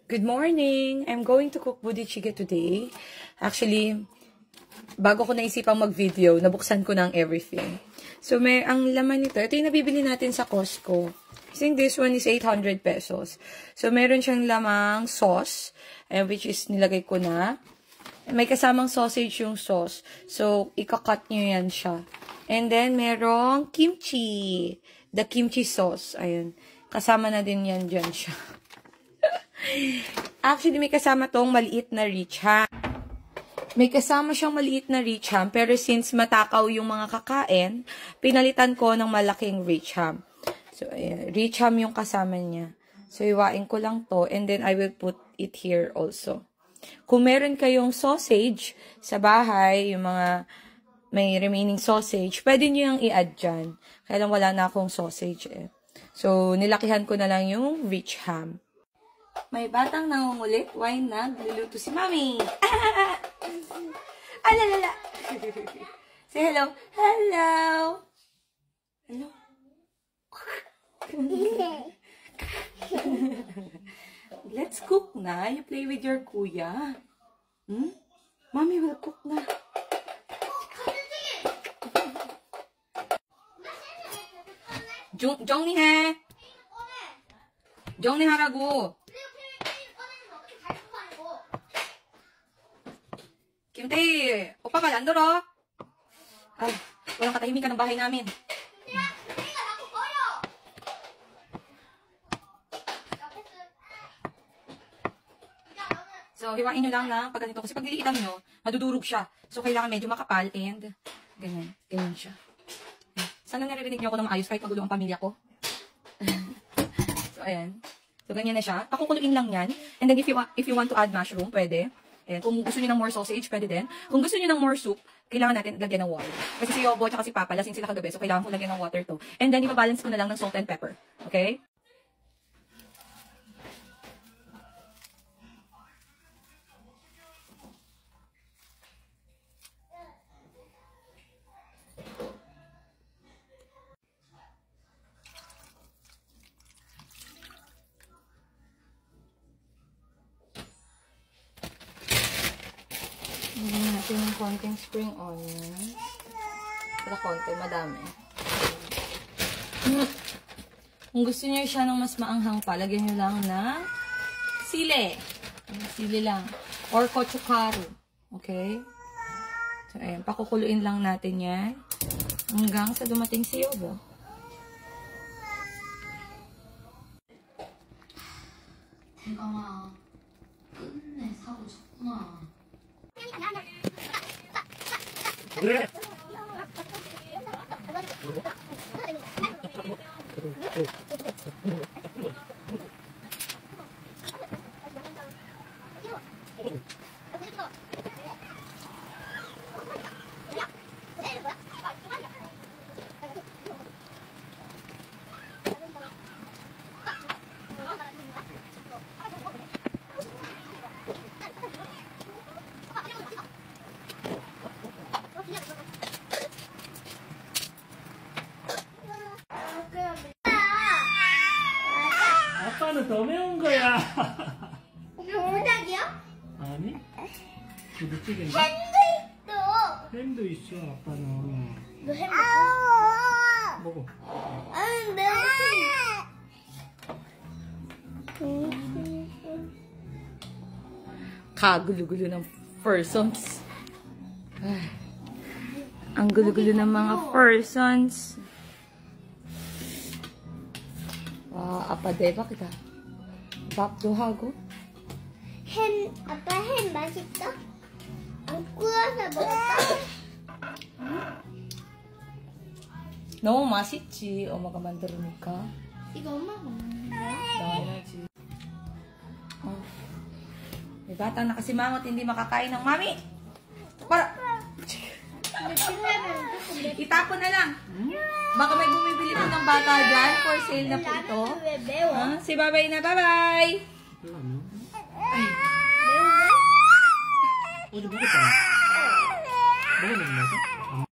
Good morning! I'm going to cook budichige today. Actually, bago ko naisipang mag-video, nabuksan ko na ang everything. So, ang laman nito, ito yung nabibili natin sa Costco. I think this one is 800 pesos. So, meron siyang lamang sauce, which is nilagay ko na. May kasamang sausage yung sauce. So, ikakat nyo yan siya. And then, merong kimchi. The kimchi sauce. Ayun. Kasama na din yan dyan siya. Actually, may kasama tong maliit na rich ham. May kasama siyang maliit na rich ham, pero since matakaw yung mga kakain, pinalitan ko ng malaking rich ham. So, ayan, rich ham yung kasama niya. So, iwain ko lang to, and then I will put it here also. Kung meron kayong sausage sa bahay, yung mga may remaining sausage, pwede nyo yung i-add dyan. Kaya lang wala na akong sausage eh. So, nilakihan ko na lang yung rich ham. May batang nangungulit. Why nagluluto si Mami? Alalala. Say hello. Hello. Hello. Let's cook na. You play with your kuya. Mami will cook na. 정리해. 정리하라고. Kimtay, opa ka, andoro. Ay, walang katahimikan ng bahay namin. So, hiwain nyo lang na pag ganito. Kasi pag niliitan nyo, madudurog siya. So, kailangan medyo makapal and ganyan. Ganyan siya. Sana naririnig nyo ako ng maayos kahit magulo ang pamilya ko. So, ayan. So, ganyan na siya. Pakukuluin lang yan. And then, if you want to add mushroom, pwede. And kung gusto niyo ng more sausage, pwede din. Kung gusto niyo ng more soup, kailangan natin lagyan ng water. Kasi si Yobo at si Papa, lasing sila kagabi. So, kailangan ko lagyan ng water to. And then, ibabalance ko na lang ng salt and pepper. Okay? Lagyan natin yung konting spring onion. Para konti, madami. Kung gusto niyo siya ng mas maanghang pa, lagyan niyo lang ng sili. Sili lang. Or gochugaru. Okay? So, ayan. Pakukuluin lang natin yan. Hanggang sa dumating si Yobo. 대감아, 끝내 사고 쳤구나. 그래. 아빠는 더 매운 거야. 불닭이요? 아니? 부대찌개인데? 햄도 있어. 햄도 있어, 아빠는. 너 햄 먹어? 먹어. 아니, 매워. Kagulo-gulo ng persons. Ay, ang gulo-gulo ng mga persons. 아빠 대박이다. 밥도 하고. 아빠 햄 맛있어? 안 구워서 먹을까? 너무 맛있지. 엄마가 만들으니까. 이거 엄마가 먹는 거야? 나와야지. May bata na kasi mangot, hindi makakain ng mami. Para. 근데 신라면 조금 맵. Itapon na lang. Baka may bumibili din ng bata dyan. For sale na po ito. 왜 매워? Si babay na. Bye-bye. 매운데? 어제 먹었잖아. 먹었는데?